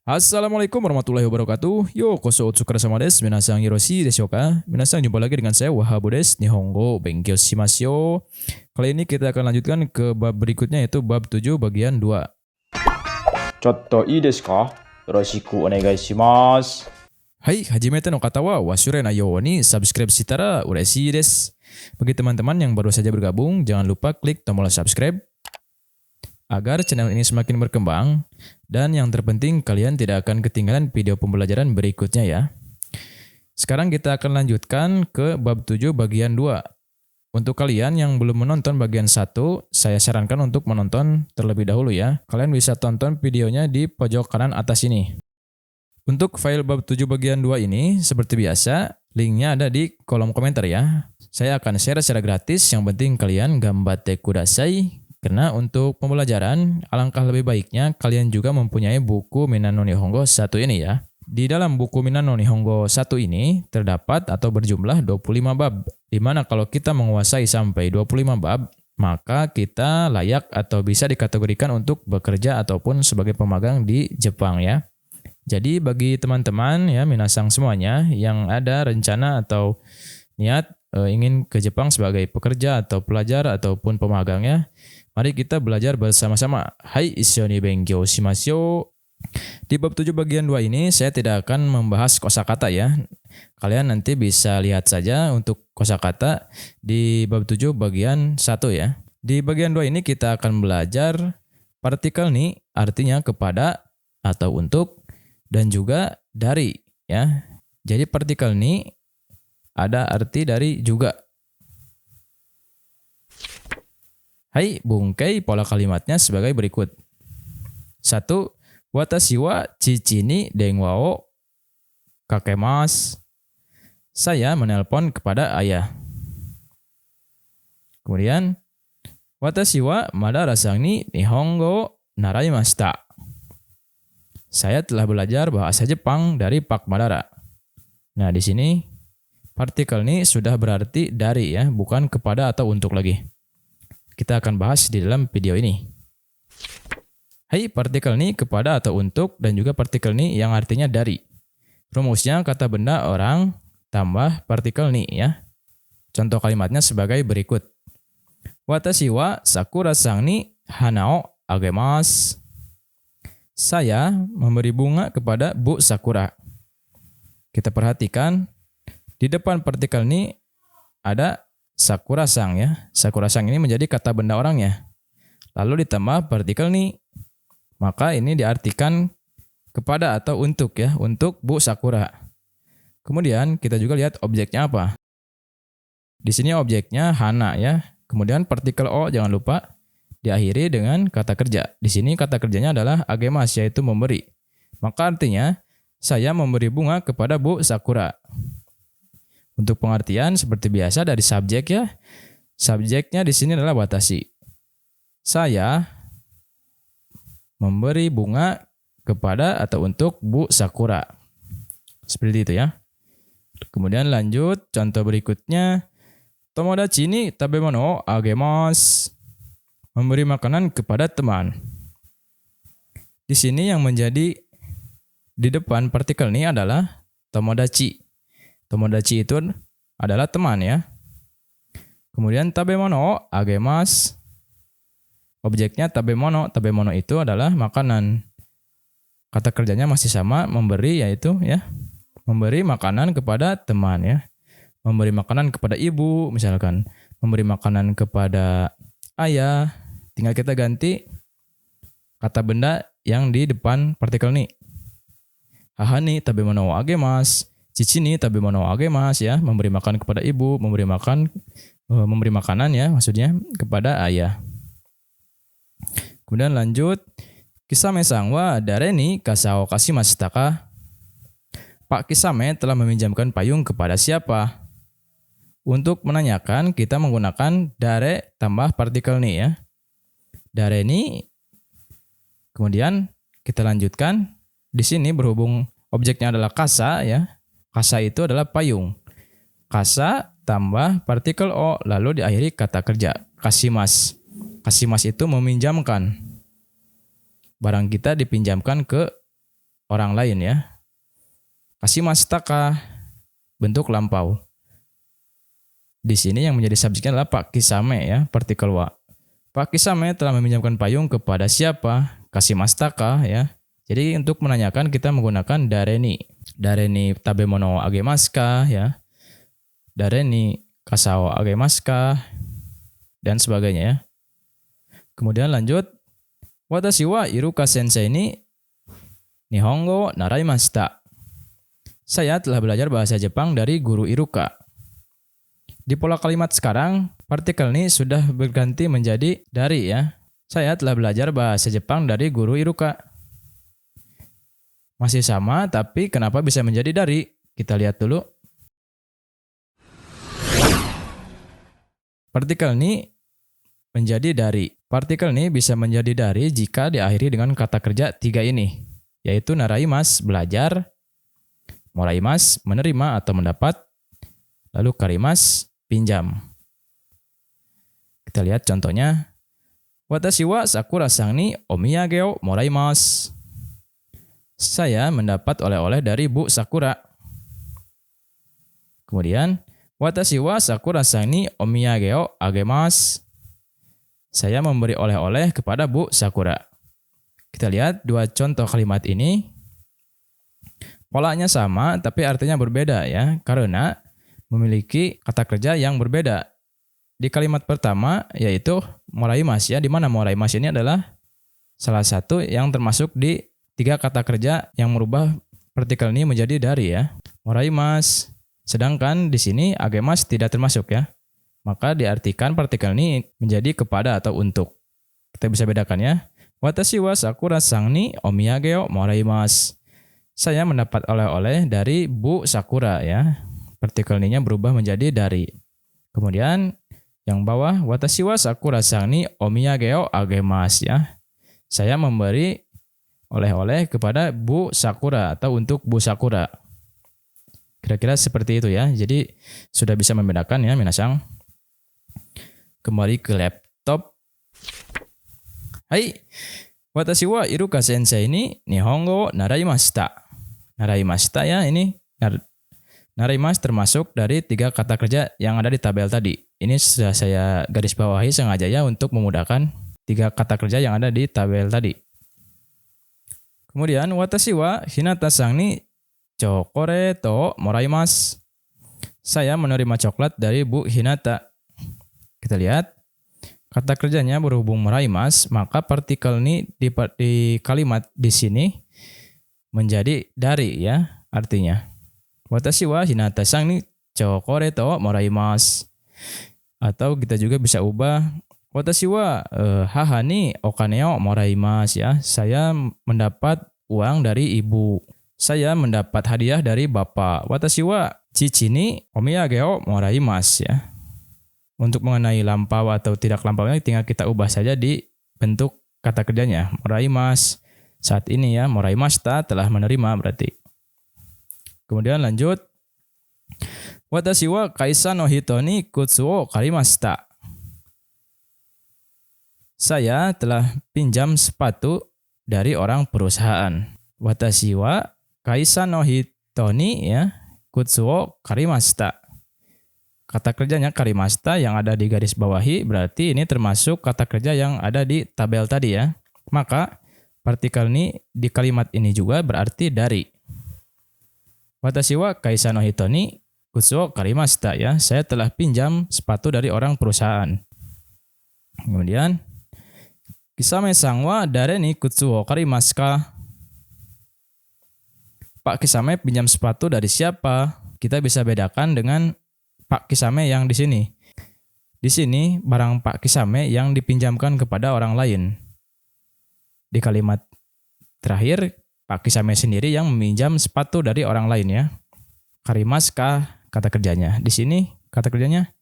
Assalamualaikum warahmatullahi wabarakatuh. Yo, koso otsukare-sama desu. Minasan hiroshi desho ka? Minasan, jumpa lagi dengan saya Wahab des. Nihongo benkyou shimasu yo. Kali ini kita akan lanjutkan ke bab berikutnya, yaitu bab 7 bagian 2. ちょっといいですか？よろしくお願いします。Hai, hajimete no kata wa washure na yo ni subscribe shitara ureshii desu. Bagi teman-teman yang baru saja bergabung, jangan lupa klik tombol subscribe agar channel ini semakin berkembang, dan yang terpenting kalian tidak akan ketinggalan video pembelajaran berikutnya ya. Sekarang kita akan lanjutkan ke bab 7 bagian 2. Untuk kalian yang belum menonton bagian 1, saya sarankan untuk menonton terlebih dahulu ya. Kalian bisa tonton videonya di pojok kanan atas ini. Untuk file bab 7 bagian 2 ini, seperti biasa, linknya ada di kolom komentar ya. Saya akan share secara gratis, yang penting kalian gambatte kudasai. Karena untuk pembelajaran, alangkah lebih baiknya kalian juga mempunyai buku Minnan no Nihongo 1 ini ya. Di dalam buku Minnan no Nihongo 1 ini terdapat atau berjumlah 25 bab. Di mana kalau kita menguasai sampai 25 bab, maka kita layak atau bisa dikategorikan untuk bekerja ataupun sebagai pemagang di Jepang ya. Jadi bagi teman-teman ya, minasang semuanya yang ada rencana atau niat ingin ke Jepang sebagai pekerja atau pelajar ataupun pemagang ya, mari kita belajar bersama-sama. Hai, issho ni benkyou shimasu yo. Di bab 7 bagian 2 ini saya tidak akan membahas kosakata ya. Kalian nanti bisa lihat saja untuk kosakata di bab 7 bagian 1 ya. Di bagian 2 ini kita akan belajar partikel ni, artinya kepada atau untuk, dan juga dari ya. Jadi partikel ni ada arti dari juga. Hai, bungkai pola kalimatnya sebagai berikut. 1. Watashi wa chichi ni denwa o kakemasu. Saya menelpon kepada ayah. Kemudian, watashi wa madara-san ni Nihongo naraimashita. Saya telah belajar bahasa Jepang dari Pak Madara. Nah, di sini partikel ini sudah berarti dari ya, bukan kepada atau untuk lagi. Kita akan bahas di dalam video ini. Hai, partikel ini kepada atau untuk, dan juga partikel ini yang artinya dari. Rumusnya kata benda orang tambah partikel ni ya. Contoh kalimatnya sebagai berikut. Watashi wa sakura-san ni hana o agemasu. Saya memberi bunga kepada Bu Sakura. Kita perhatikan di depan partikel ini ada sakura-san ya. Sakura-san ini menjadi kata benda orangnya. Lalu ditambah partikel ni. Maka ini diartikan kepada atau untuk ya, untuk Bu Sakura. Kemudian kita juga lihat objeknya apa. Di sini objeknya hana ya. Kemudian partikel o jangan lupa diakhiri dengan kata kerja. Di sini kata kerjanya adalah agemasu, yaitu memberi. Maka artinya saya memberi bunga kepada Bu Sakura. Untuk pengertian seperti biasa dari subjek ya. Subjeknya di sini adalah watashi. Saya memberi bunga kepada atau untuk Bu Sakura. Seperti itu ya. Kemudian lanjut contoh berikutnya. Tomodachi ni tabemono o agemasu. Memberi makanan kepada teman. Di sini yang menjadi di depan partikel ini adalah tomodachi. Tomodachi itu adalah teman ya. Kemudian tabemono o agemasu. Objeknya tabemono. Tabemono itu adalah makanan. Kata kerjanya masih sama, memberi, yaitu ya, memberi makanan kepada teman ya. Memberi makanan kepada ibu misalkan, memberi makanan kepada ayah. Tinggal kita ganti kata benda yang di depan partikel ni. Haha ni tabemono wo agemasu. Cici ni tabemono wo agemasu ya, memberi makan kepada ibu, memberi makanan ya, maksudnya kepada ayah. Kemudian lanjut, Kisame-san wa dare ni kasa o kashimashita ka? Pak Kisame telah meminjamkan payung kepada siapa? Untuk menanyakan kita menggunakan dare tambah partikel ni ya. Dare ni, kemudian kita lanjutkan. Di sini berhubung objeknya adalah kasa ya. Kasa itu adalah payung. Kasa tambah partikel o, lalu diakhiri kata kerja kashimasu. Kashimasu itu meminjamkan. Barang kita dipinjamkan ke orang lain ya. Kashimashita ka, bentuk lampau. Di sini yang menjadi subjeknya adalah Pak Kisame ya, partikel wa. Pak Kisame telah meminjamkan payung kepada siapa? Kashimashita ka ya. Jadi untuk menanyakan kita menggunakan dareni. Dareni tabemono agemasu ka ya. Dareni kasao agemasu ka dan sebagainya ya. Kemudian lanjut. Watashi wa Iruka sensei ni Nihongo naraimashita. Saya telah belajar bahasa Jepang dari guru Iruka. Di pola kalimat sekarang, partikel ni sudah berganti menjadi dari ya. Saya telah belajar bahasa Jepang dari guru Iruka. Masih sama, tapi kenapa bisa menjadi dari? Kita lihat dulu. Partikel ni menjadi dari. Partikel ni bisa menjadi dari jika diakhiri dengan kata kerja 3 ini, yaitu naraimas, belajar, moraimas, menerima atau mendapat, lalu karimas, pinjam. Kita lihat contohnya. Watashi wa Sakura-san ni omiyage o moraimasu. Saya mendapat oleh-oleh dari Bu Sakura. Kemudian, watashi wa Sakura-san ni omiyage o agemasu. Saya memberi oleh-oleh kepada Bu Sakura. Kita lihat dua contoh kalimat ini. Polanya sama, tapi artinya berbeda ya, karena memiliki kata kerja yang berbeda. Di kalimat pertama, yaitu moraimasu ya, di mana moraimasu ini adalah salah satu yang termasuk di 3 kata kerja yang merubah partikel ini menjadi dari ya. Moraimasu. Sedangkan di sini agemasu tidak termasuk ya. Maka diartikan partikel ini menjadi kepada atau untuk. Kita bisa bedakan ya. Watashi wa Sakura-san ni omiyage o moraimasu. Saya mendapat oleh-oleh dari Bu Sakura ya. Partikel ini berubah menjadi dari. Kemudian yang bawah, watashi wa Sakura-san ni omiyage o agemasu ya. Saya memberi oleh-oleh kepada Bu Sakura atau untuk Bu Sakura. Kira-kira seperti itu ya. Jadi sudah bisa membedakan ya minasang. Kembali ke laptop. Hai. Watashi wa Iruka sensei ni Nihongo naraimashita. Naraimashita ya, ini naraimasu termasuk dari 3 kata kerja yang ada di tabel tadi. Ini sudah saya garis bawahi sengaja ya untuk memudahkan 3 kata kerja yang ada di tabel tadi. Kemudian watashi wa Hinata-san ni chocolate o moraimasu. Saya menerima coklat dari Bu Hinata. Kita lihat kata kerjanya berhubung moraimasu, maka partikel ini di kalimat di sini menjadi dari ya artinya. Watashi wa Hinata-san ni chocolate o moraimasu. Atau kita juga bisa ubah watashi wa haha ni okane o moraimasu ya. Saya mendapat uang dari ibu. Saya mendapat hadiah dari bapak. Watashi wa chichi ni omiyage o moraimasu ya. Untuk mengenai lampau atau tidak lampaunya tinggal kita ubah saja di bentuk kata kerjanya. Moraimasu. Saat ini ya, moraimashita telah menerima berarti. Kemudian lanjut. Watashi wa kaisa no hito ni kutsu o karimashita. Saya telah pinjam sepatu dari orang perusahaan. Watashi wa kaisa no hito ni ya kutsu o karimashita. Kata kerjanya karimashita yang ada di garis bawahi berarti ini termasuk kata kerja yang ada di tabel tadi ya. Maka partikel ini di kalimat ini juga berarti dari. Watashi wa kaisa no hito ni kutsu o karimashita ya. Saya telah pinjam sepatu dari orang perusahaan. Kemudian Kisame-san wa dare ni kutsu o karimasu ka? Pak Kisame pinjam sepatu dari siapa? Kita bisa bedakan dengan Pak Kisame yang di sini. Di sini barang Pak Kisame yang dipinjamkan kepada orang lain. Di kalimat terakhir, Pak Kisame sendiri yang meminjam sepatu dari orang lain ya. Karimasu ka kata kerjanya. Di sini kata kerjanya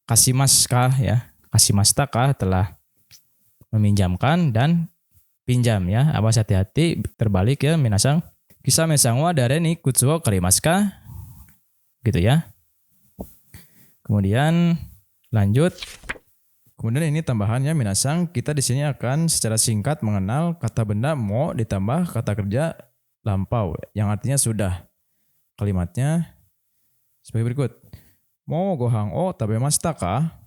kashimasu ka ya. Kashimashita ka telah meminjamkan dan pinjam ya. Awas hati-hati terbalik ya minasang. Kisame-san wa dare ni kutsu o karimasu ka? Gitu ya. Kemudian lanjut. Kemudian ini tambahannya minasang, kita di sini akan secara singkat mengenal kata benda mo ditambah kata kerja lampau yang artinya sudah. Kalimatnya sebagai berikut. Mo gohang o tabemashita ka?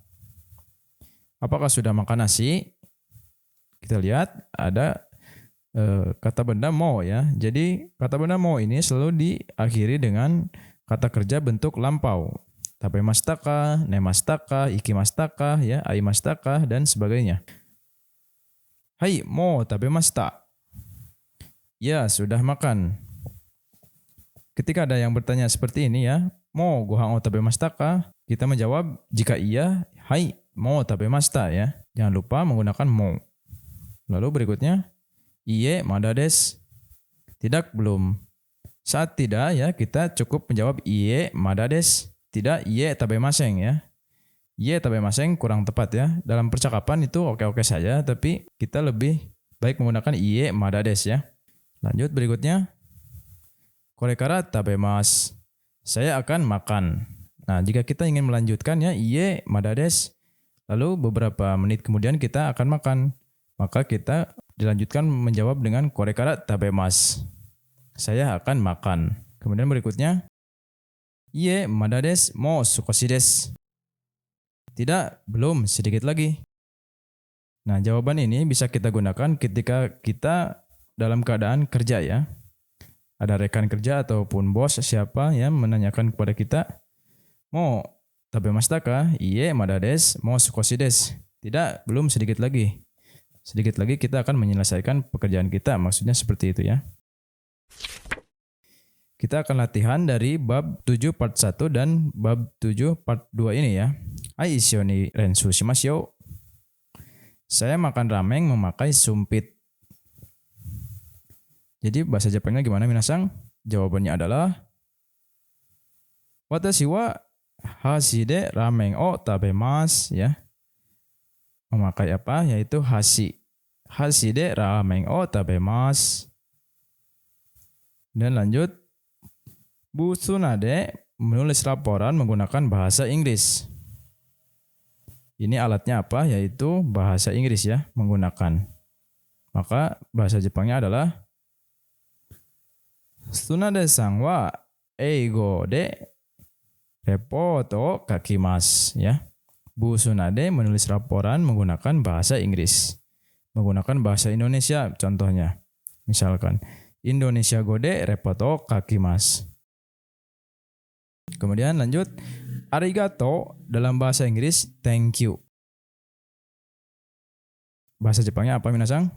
Apakah sudah makan nasi? Kita lihat ada kata benda mo ya. Jadi kata benda mo ini selalu diakhiri dengan kata kerja bentuk lampau. Tabemashita ka, nemashita ka, ikimashita ka, ya, aimashita ka, dan sebagainya. Hai, mo tabemashita. Ya, sudah makan. Ketika ada yang bertanya seperti ini ya, mo gohang o tabemashita ka? Kita menjawab jika iya, hai, mo tabemashita ya. Jangan lupa menggunakan mo. Lalu berikutnya, iye mada desu. Tidak, belum. Saat tidak ya, kita cukup menjawab iye mada desu. Tidak, iye tabemasen ya. Iye tabemasen kurang tepat ya. Dalam percakapan itu oke-oke saja, tapi kita lebih baik menggunakan iye mada desu ya. Lanjut berikutnya. Korekara tabemasu. Saya akan makan. Nah, jika kita ingin melanjutkan ya, iye mada desu. Lalu beberapa menit kemudian kita akan makan. Maka kita dilanjutkan menjawab dengan korekara tabemasu. Saya akan makan. Kemudian berikutnya. Iye mada desu, mo sukoshi desu. Tidak, belum, sedikit lagi. Nah, jawaban ini bisa kita gunakan ketika kita dalam keadaan kerja ya. Ada rekan kerja ataupun bos siapa yang menanyakan kepada kita, mo tabemashita ka? Iye mada desu, mo sukoshi desu. Tidak, belum, sedikit lagi. Sedikit lagi kita akan menyelesaikan pekerjaan kita, maksudnya seperti itu ya. Kita akan latihan dari bab 7 part 1 dan bab 7 part 2 ini ya. Ai issho ni rensu shimasu yo. Saya makan ramen memakai sumpit. Jadi bahasa Jepangnya gimana minasang? Jawabannya adalah watashi wa hashi de ramen o tabemasu ya. Memakai apa? Yaitu hashi. Hashi de ramen o tabemasu. Dan lanjut. Bu Tsunade menulis laporan menggunakan bahasa Inggris. Ini alatnya apa? Yaitu bahasa Inggris ya, menggunakan. Maka bahasa Jepangnya adalah Tsunade-san wa eigo de reporto kakimasu ya. Bu Tsunade menulis laporan menggunakan bahasa Inggris. Menggunakan bahasa Indonesia contohnya. Misalkan Indonesia go de reporto kakimasu. Kemudian lanjut, arigato dalam bahasa Inggris thank you. Bahasa Jepangnya apa minasang?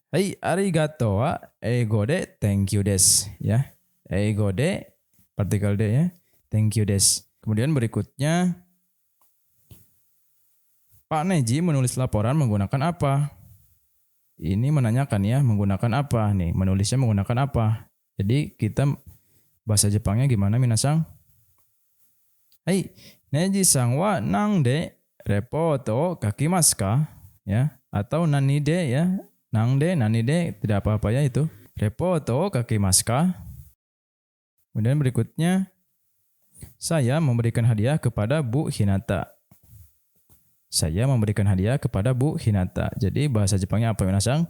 Hai, arigato wa eigo de thank you desu ya. Eigo de partikel de ya. Thank you desu. Kemudian berikutnya Pak Neji menulis laporan menggunakan apa? Ini menanyakan ya, menggunakan apa nih? Menulisnya menggunakan apa? Jadi kita bahasa Jepangnya gimana minasang? Hai, Neji-san wa nang de reporto kakimasu ka? Ya, atau nani de ya. Nang de, nani de, tidak apa-apa ya itu. Reporto kakimasu ka? Kemudian berikutnya, saya memberikan hadiah kepada Bu Hinata. Saya memberikan hadiah kepada Bu Hinata. Jadi bahasa Jepangnya apa minasang?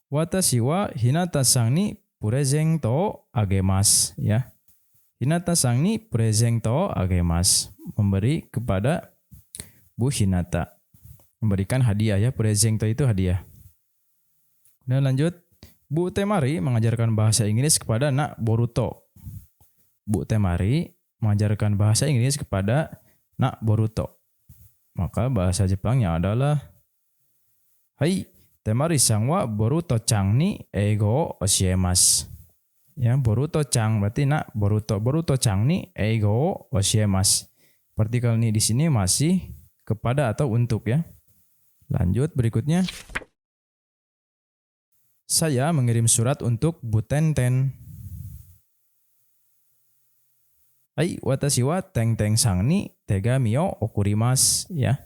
Watashi wa Hinata-san ni purezento o agemasu ya. Hinata-san ni purezento o agemasu. Memberi kepada Bu Hinata. Memberikan hadiah ya. Purezento itu hadiah. Dan lanjut. Bu Temari mengajarkan bahasa Inggris kepada Nak Boruto. Bu Temari mengajarkan bahasa Inggris kepada Nak Boruto. Maka bahasa Jepangnya adalah Hai, Temari-san wa Boruto-chan ni eigo o oshiemasu. Ya, Boruto-chan berarti Nak Boruto. Boruto-chan ni eigo o oshiemasu. Partikel ni di sini masih kepada atau untuk ya. Lanjut berikutnya. Saya mengirim surat untuk Bu Tenten. Hai, watashi wa Tenten-san ni tegami o okurimasu ya.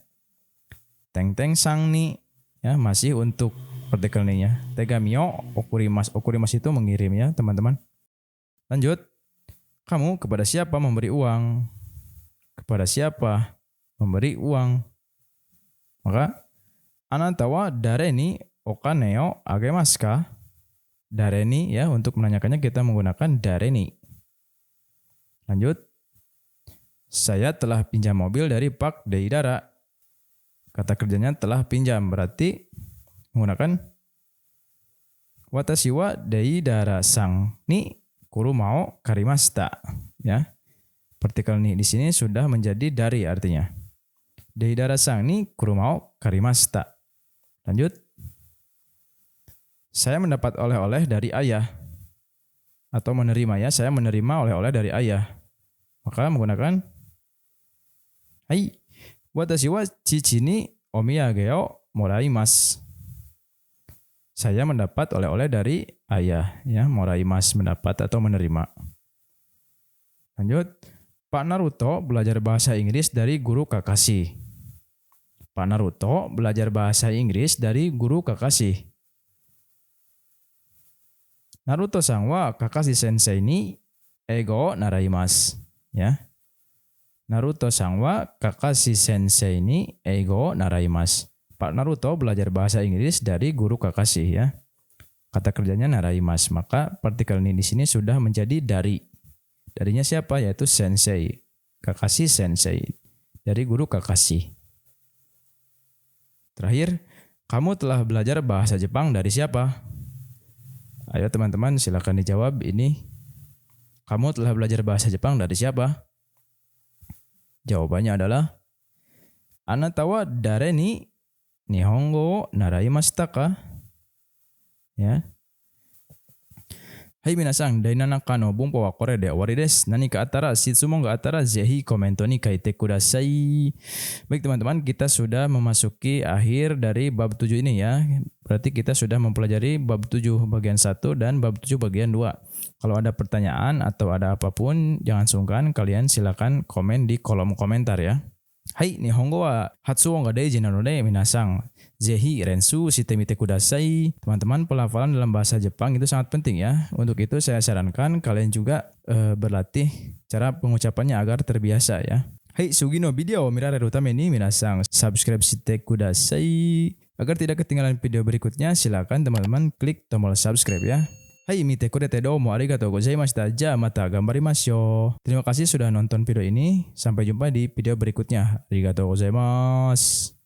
Tenten-san ni ya masih untuk partikel ni ya. Tegami o okurimasu. Okurimasu itu mengirim ya, teman-teman. Lanjut. Kamu kepada siapa memberi uang? Kepada siapa memberi uang? Maka anata wa dare ni okane o agemasu ka? Dareni ya, untuk menanyakannya kita menggunakan dareni. Lanjut. Saya telah pinjam mobil dari Pak Deidara. Kata kerjanya telah pinjam, berarti menggunakan watashi wa Deidara sang ni kuruma o karimashita. Ya. Partikel ni di sini sudah menjadi dari artinya. Deidara sang ni kuruma o karimashita. Lanjut. Saya mendapat oleh-oleh dari ayah. Atau menerima ya, saya menerima oleh-oleh dari ayah. Maka menggunakan watashi wa chichi ni omiyage o moraimasu. Saya mendapat oleh-oleh dari ayah, ya, moraimasu mendapat atau menerima. Lanjut. Pak Naruto belajar bahasa Inggris dari guru Kakashi. Pak Naruto belajar bahasa Inggris dari guru Kakashi. Naruto-san wa Kakashi sensei ni eigo o naraimasu, ya. Naruto-san wa Kakashi sensei ni eigo o naraimasu. Pak Naruto belajar bahasa Inggris dari guru Kakashi, ya. Kata kerjanya naraimasu, maka partikel ni di sini sudah menjadi dari. Darinya siapa? Yaitu sensei. Kakashi sensei. Dari guru Kakashi. Terakhir, kamu telah belajar bahasa Jepang dari siapa? Ayo teman-teman silakan dijawab ini. Kamu telah belajar bahasa Jepang dari siapa? Jawabannya adalah Anata wa dare ni Nihongo wo naraimashita ka? Ya. Hai minasan, dari nanaka no bunpo wa kore de owari desu. Nanika atara shitsumon ga atara zehi komento ni kaite kudasai. Baik teman-teman, kita sudah memasuki akhir dari bab 7 ini ya. Berarti kita sudah mempelajari bab 7 bagian 1 dan bab 7 bagian 2. Kalau ada pertanyaan atau ada apapun, jangan sungkan, kalian silakan komen di kolom komentar ya. Hai, Nihongo wa hatsuon ga daiji na node minasan zehi rensu shite mite kudasai. Teman-teman, pelafalan dalam bahasa Jepang itu sangat penting ya. Untuk itu saya sarankan kalian juga berlatih cara pengucapannya agar terbiasa ya. Hai, sugi no video o mirareru tame ni minasan subscribe shite kudasai. Agar tidak ketinggalan video berikutnya, silakan teman-teman klik tombol subscribe ya. Hai, mite kurete domo arigatou gozaimashita. Ja, mata gambarimashou. Terima kasih sudah nonton video ini. Sampai jumpa di video berikutnya. Arigatou gozaimasu.